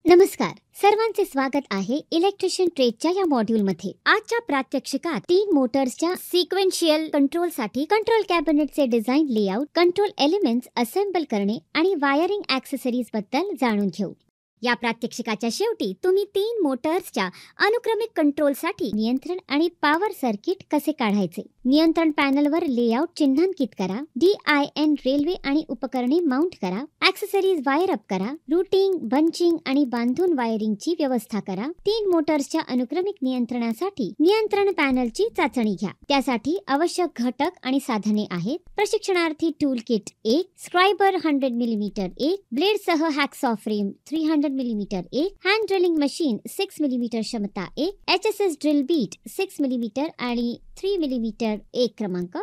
नमस्कार, सर्वांचे स्वागत आहे इलेक्ट्रिशियन ट्रेडच्या या मॉड्यूलमध्ये. आजच्या प्रात्यक्षिकात 3 मोटर्सच्या सिक्वेन्शियल कंट्रोलसाठी कंट्रोल कॅबिनेटचे design, layout, control elements assemble करणे आणि वायरिंग ॲक्सेसरीज बद्दल जाणून घेऊ. या प्रात्यक्षिकाच्या शेवटी तुम्ही 3 मोटर्सच्या अनुक्रमिक कंट्रोलसाठी नियंत्रण आणि पॉवर सर्किट कसे काढायचे, नियंत्रण पॅनलवर लेआउट चिन्हांकित करा, DIN रेल्वे आणि उपकरणे माउंट करा, ॲक्सेसरीज वायर अप करा, रूटिंग, बंचिंग आणि बांधून वायरिंगची व्यवस्था करा. 3 मोटर्सच्या अनुक्रमिक नियंत्रणासाठी नियंत्रण पॅनलची चाचणी घ्या. त्यासाठी आवश्यक घटक आणि साधने आहेत: प्रशिक्षणार्थी टूल किट 1, स्क्रायबर 100 मिलीमीटर 1, ब्लेडसह hacksaw frame 300 millimetre 1, hand drilling machine 6 millimetre क्षमता 1, HSS ड्रिल बीट 6 मिलीमीटर आणि 3 मिलीमीटर 1 क्रमांक,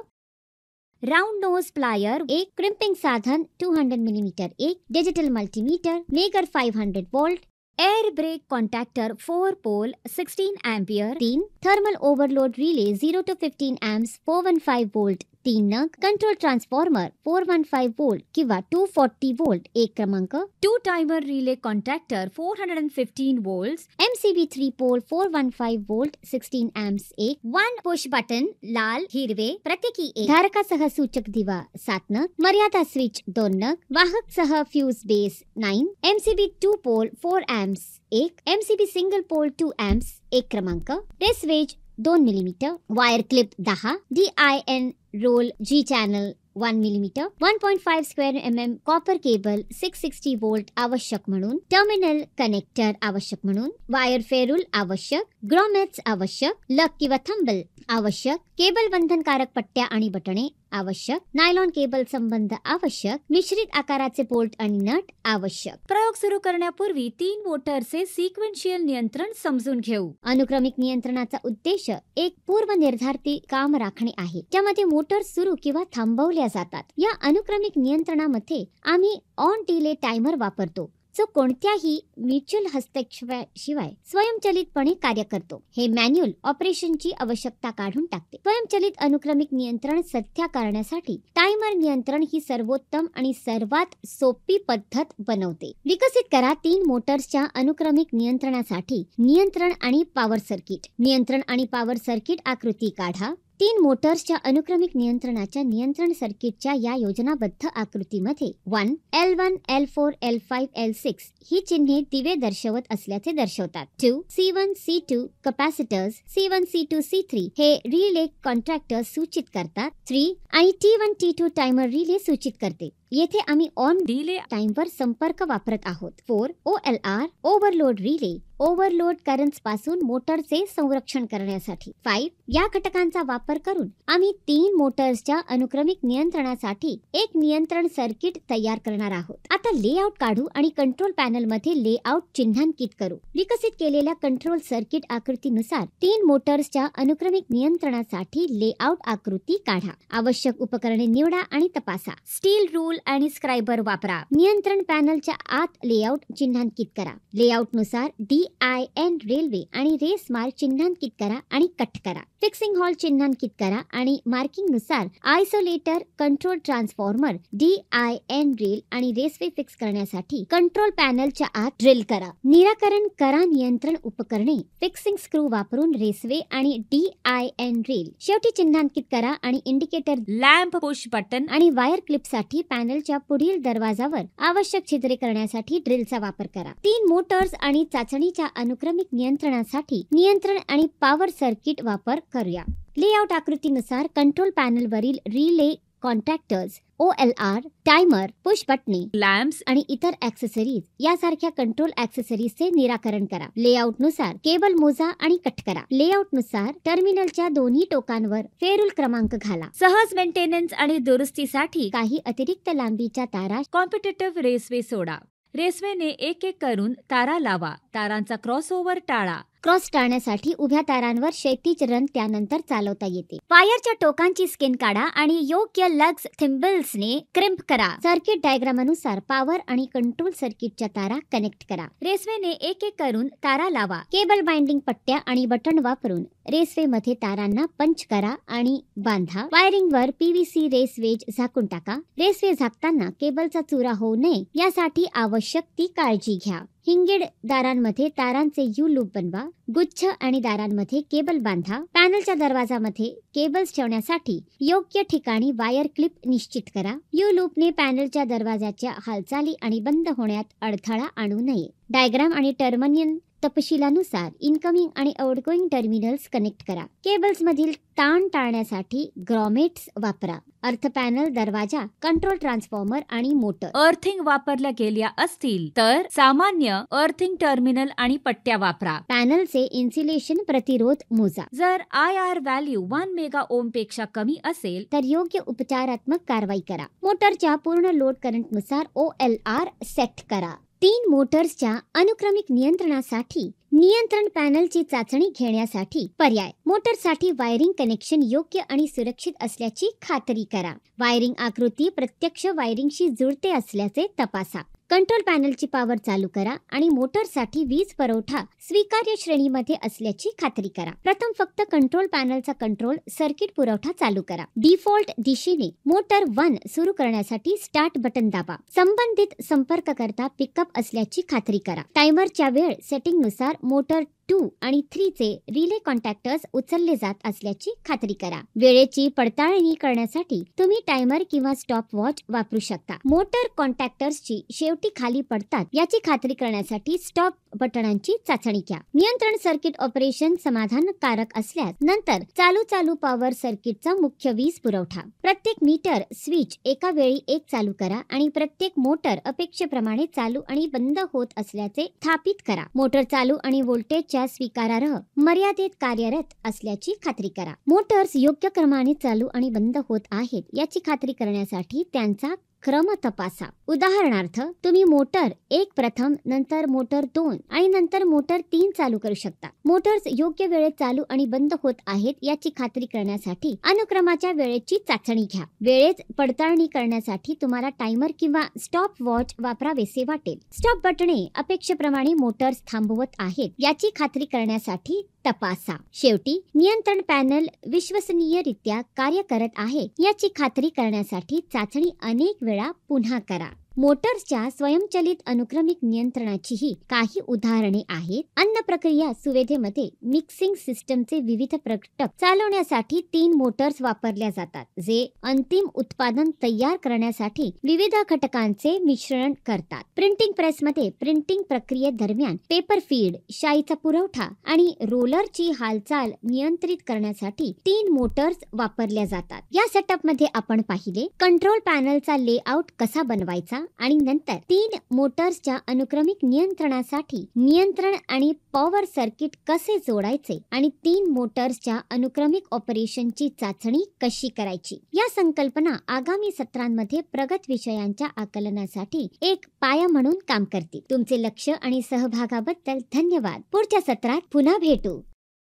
राउंड नोज प्लायर 1, क्रिम्पिंग साधन 200 millimetre 1, digital multimeter, megger 500 volt, air break contactor 4 pole 16 ampere 3, thermal overload relay 0 to 15 amps 415 volt 3 नग, control transformer 415 volt किंवा 240 volt 1 क्रमांक, 2 timer relay contactor 415 volts, MCB 3 pole 415 volt 16 amps 1, 1 push button लाल हिरवे प्रत्येकी 1, धारकासह सूचक दिवा 7 नग, मर्यादा स्विच 2 नग, वाहकसह fuse base 9, MCB 2 pole 4 amps 1, MCB single pole 2 amps 1 क्रमांक, raceways 2 millimetre, wire clip 10, DIN rail G channel 1 millimetre, 1.5 square mm copper cable 660 volt आवश्यक म्हणून, टर्मिनल कनेक्टर आवश्यक म्हणून, वायर फेरूल आवश्यक, ग्रॉमेट्स आवश्यक, लक किंवा थंबल आवश्यक, केबल बंधनकारक पट्ट्या आणि बटणे आवश्यक, नायलॉन केबल संबंध आवश्यक, मिश्रित आकाराचे बोल्ट आणि नट आवश्यक. प्रयोग सुरू करण्यापूर्वी 3 मोटरचे सिक्वेन्शियल नियंत्रण समजून घेऊ. अनुक्रमिक नियंत्रणाचा उद्देश एक पूर्वनिर्धारित काम राखणे आहे, ज्यामध्ये मोटर सुरू किंवा थांबवल्या जातात. या अनुक्रमिक नियंत्रणामध्ये आम्ही ऑन डिले टायमर वापरतो, जो कोणत्याही म्युच्युअल हस्तक्षेपाशिवाय स्वयंचलितपणे कार्य करतो. हे मॅन्युअल ऑपरेशनची आवश्यकता काढून टाकते. स्वयंचलित अनुक्रमिक नियंत्रण सध्या करण्यासाठी टायमर नियंत्रण ही सर्वोत्तम आणि सर्वात सोपी पद्धत बनवते. विकसित करा 3 मोटर्सच्या अनुक्रमिक नियंत्रणासाठी नियंत्रण आणि पॉवर सर्किट. नियंत्रण आणि पॉवर सर्किट आकृती काढा. 3 मोटर्सच्या अनुक्रमिक नियंत्रणाच्या नियंत्रण सर्किटच्या या योजनाबद्ध आकृतीमध्ये 1, L1, L4, L5, L6 ही चिन्हे दिवे दर्शवत असल्याचे दर्शवतात. 2, C1, C2 capacitors, C1, C2, C3 हे रिले कॉन्ट्रॅक्टर्स सूचित करतात. 3 आणि T1, T2 टायमर रिले सूचित करते. येथे आम्ही ऑन डिले टाइमवर संपर्क वापरत आहोत. 4, OLR overload relay, overload currents पासून मोटरचे संरक्षण करण्यासाठी. 5 या घटकांचा वापर करून आम्ही 3 मोटर्सच्या अनुक्रमिक नियंत्रणासाठी एक नियंत्रण सर्किट तयार करणार आहोत. आता लेआउट काढू आणि कंट्रोल पॅनल मध्ये लेआउट चिन्हांकित करू. विकसित केलेल्या कंट्रोल सर्किट आकृतीनुसार 3 मोटर्सच्या अनुक्रमिक नियंत्रणासाठी लेआउट आकृती काढा. आवश्यक उपकरणे निवडा आणि तपासा. स्टील रूल आणि स्क्रायबर वापरा. नियंत्रण पॅनलच्या आत लेआउट चिन्हांकित करा. लेआउट नुसार DIN रेल्वे आणि रेस मार्क चिन्हांकित करा आणि कट करा. फिक्सिंग हॉल चिन्हांकित करा आणि मार्किंग नुसार isolator, control transformer, DIN rail आणि रेसवे फिक्स करण्यासाठी कंट्रोल पॅनलच्या आत ड्रिल करा. निराकरण करा नियंत्रण उपकरणे. फिक्सिंग स्क्रू वापरून रेसवे आणि DIN रेल शेवटी चिन्हांकित करा आणि इंडिकेटर, लॅम्प, पुश बटन आणि वायर क्लिपसाठी पॅनलच्या पुढील दरवाजावर आवश्यक छिद्रे करण्यासाठी ड्रिलचा वापर करा. 3 मोटर्स आणि चाचणीच्या अनुक्रमिक नियंत्रणासाठी नियंत्रण आणि पॉवर सर्किट वापर करूया. लेआउट आकृतीनुसार कंट्रोल पॅनलवरील relay contactors, OLR, timer, push बटणे, लॅम्प्स आणि इतर ॲक्सेसरीज यासारख्या कंट्रोल ॲक्सेसरीजचे निराकरण करा. लेआउट नुसार केबल मोजा आणि कट करा. लेआउट नुसार टर्मिनलच्या दोन्ही टोकांवर फेरूल क्रमांक घाला. सहज मेंटेनन्स आणि दुरुस्तीसाठी काही अतिरिक्त लांबीच्या तारा, कॉम्पिटेटिव्ह रेसवे सोडा. रेसवेने एक एक करून तारा लावा. तारांचा क्रॉसओव्हर टाळा. क्रॉस टाळण्यासाठी उभ्या तारांवर क्षैतिज रन त्यानंतर चालवता येते. वायरच्या टोकांची स्किन काढा आणि योग्य लग्स थिम्बल्सने क्रिम्प करा. सर्किट डायग्रामानुसार पॉवर आणि कंट्रोल सर्किटच्या तारा कनेक्ट करा. रेसवेने एक एक करून तारा लावा. केबल बाइंडिंग पट्ट्या आणि बटन वापरून रेसवे मध्ये तारांना पंच करा आणि बांधा. वायरिंग वर PVC रेसवेज झाकून टाका. रेसवे झाकताना केबलचा चुरा होऊ नये यासाठी आवश्यक ती काळजी घ्या. हिंगेड दारांमध्ये तारांचे यू लूप बनवा. गुच्छ आणि दारांमध्ये केबल बांधा. पॅनलच्या दरवाजामध्ये केबल्स ठेवण्यासाठी योग्य ठिकाणी वायर क्लिप निश्चित करा. यू लूपने पॅनलच्या दरवाजाच्या हालचाली आणि बंद होण्यात अडथळा आणू नये. डायग्राम आणि टर्मिनल तपशिलानुसार इनकमिंग आणि आउटगोइंग टर्मिनल्स कनेक्ट करा. केबल्स मधील ताण टाळण्यासाठी ग्रॉमेट्स वापरा. अर्थ पॅनल, दरवाजा, कंट्रोल ट्रान्सफॉर्मर आणि मोटर. अर्थिंग वापरल्या गेल्या असतील तर सामान्य अर्थिंग टर्मिनल आणि पट्ट्या वापरा. पॅनलचे इन्सुलेशन प्रतिरोध मोजा. जर IR व्हॅल्यू 1 मेगा ओम पेक्षा कमी असेल तर योग्य उपचारात्मक कारवाई करा. मोटरच्या पूर्ण लोड करंटनुसार OLR सेट करा. 3 मोटर्सच्या अनुक्रमिक नियंत्रणासाठी नियंत्रण पॅनलची चाचणी घेण्यासाठी पर्याय. मोटरसाठी वायरिंग कनेक्शन योग्य आणि सुरक्षित असल्याची खात्री करा. वायरिंग आकृती प्रत्यक्ष वायरिंगशी जुळते असल्याचे तपासा. कंट्रोल पॅनलची पॉवर चालू करा आणि मोटरसाठी वीज पुरवठा स्वीकार्य श्रेणीमध्ये असल्याची खात्री करा. प्रथम फक्त कंट्रोल पॅनलचा कंट्रोल सर्किट पुरवठा चालू करा. डिफॉल्ट दिशेने मोटर 1 सुरू करण्यासाठी स्टार्ट बटन दाबा. संबंधित संपर्ककर्ता पिकअप असल्याची खात्री करा. टायमरच्या वेळ सेटिंगनुसार मोटर 2 आणि 3 चे रिले कॉन्टॅक्टर्स उचलले जात असल्याची खात्री करा. वेळेची पडताळणी करण्यासाठी तुम्ही टायमर किंवा स्टॉप वॉच वापरू शकता. मोटर कॉन्टॅक्टर्सची शेवटी खाली पडतात याची खात्री करण्यासाठी स्टॉप बटनांची चाचणी घ्या. नियंत्रण सर्किट ऑपरेशन समाधानकारक असल्यास नंतर चालू पॉवर सर्किटचा मुख्य वीज पुरवठा. प्रत्येक मीटर स्विच एका वेळी एक चालू करा आणि प्रत्येक मोटर अपेक्षेप्रमाणे चालू आणि बंद होत असल्याचे स्थापित करा. मोटर चालू आणि व्होल्टेजच्या स्वीकारार्ह मर्यादेत कार्यरत असल्याची खात्री करा. मोटर्स योग्य क्रमाने चालू आणि बंद होत आहेत याची खात्री करण्यासाठी त्यांचा क्रम तपासा. उदाहरणार्थ तुम्ही मोटर 1 प्रथम, नंतर मोटर 2 आणि नंतर मोटर 3 चालू करू शकता. मोटर्स योग्य वेळेत चालू आणि बंद होत आहेत याची खात्री करण्यासाठी अनुक्रमाच्या वेळेची चाचणी घ्या. वेळेत पडताळणी करण्यासाठी तुम्हाला टायमर किंवा स्टॉप वॉच वापरावेसे वाटेल. स्टॉप बटणे अपेक्षेप्रमाणे मोटर्स थांबवत आहेत याची खात्री करण्यासाठी तपासा. शेवटी नियंत्रण पॅनल विश्वसनीयरित्या कार्य करत आहे याची खात्री करण्यासाठी चाचणी अनेक वेळा पुन्हा करा. मोटर्सच्या स्वयंचलित अनुक्रमिक नियंत्रणाचीही काही उदाहरणे आहेत. अन्न प्रक्रिया सुविधेमध्ये मिक्सिंग सिस्टमचे विविध घटक चालवण्यासाठी 3 मोटर्स वापरल्या जातात जे अंतिम उत्पादन तयार करण्यासाठी विविध घटकांचे मिश्रण करतात. प्रिंटिंग प्रेसमध्ये प्रिंटिंग प्रक्रियेदरम्यान पेपर फीड, शाईचा पुरवठा आणि रोलरची हालचाल नियंत्रित करण्यासाठी 3 मोटर्स वापरल्या जातात. या सेटअपमध्ये आपण पाहिले कंट्रोल पॅनलचा लेआउट कसा बनवायचा आणि नंतर 3 मोटर्सच्या अनुक्रमिक नियंत्रणासाठी नियंत्रण आणि पॉवर सर्किट कसे जोडायचे आणि 3 मोटर्सच्या अनुक्रमिक ऑपरेशनची चाचणी कशी करायची. या संकल्पना आगामी सत्रांमध्ये प्रगत विषयांच्या आकलनासाठी एक पाया म्हणून काम करतील. तुमचे लक्ष आणि सहभागाबद्दल धन्यवाद. पुढच्या सत्रात पुन्हा भेटू.